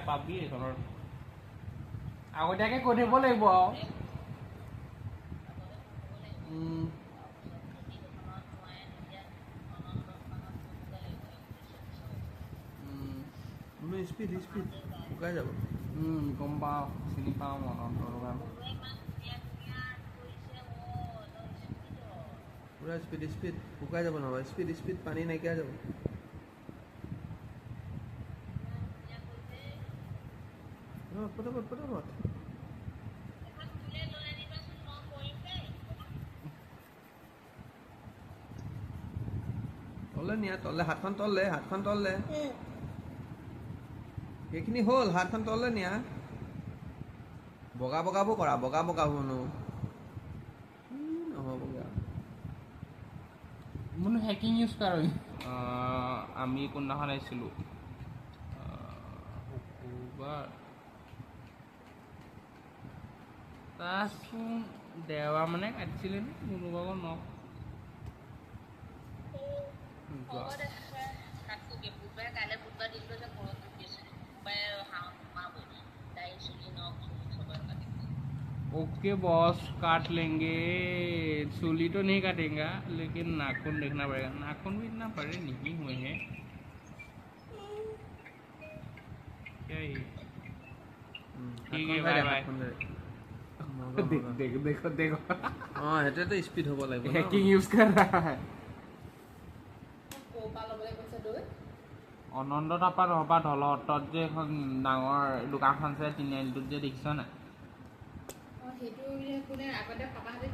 পাবি এইখনৰ আগতীয়াকৈ কৈ থব লাগিব আৰু স্পীড শুকাই যাব গম পাওঁ চিনি পাওঁ মনত দোকান পুৰা স্পীড শুকাই যাব নহয় স্পীড পানী নাইকিয়া যাব পটাপট তলে নিয়া তলে হাতখন তললে সেইখিনি হ'ল হাতখন তললে নিয়া বগাবোৰ কৰা বগাবোৰ নহ'বগা মোৰ হেকিং ইউজ কৰা আমি কোনদিনাখন আহিছিলোঁ শুকুৰবাৰ তাৰচোন দেওবাৰ মানে কাটিছিলে নে কোনোবাৰ নখ ओके बॉस काट लेंगे चूली तो नहीं काटेगा लेकिन नाखून देखना पड़ेगा नाखून भी इतना बड़े नहीं हुए हैं क्या ये ठीक है बाय बाय देखो हाँ हेटे तो स्पीड हो লাগিব हैकिंग यूज कर रहा है অনন্ত তাপা নহবা ঢলতত যে এখন ডাঙৰ দোকানখন আছে তিনিআলিটোত যে দেখিছ নাই সেইটো কোনে আগতে পাপাহঁতে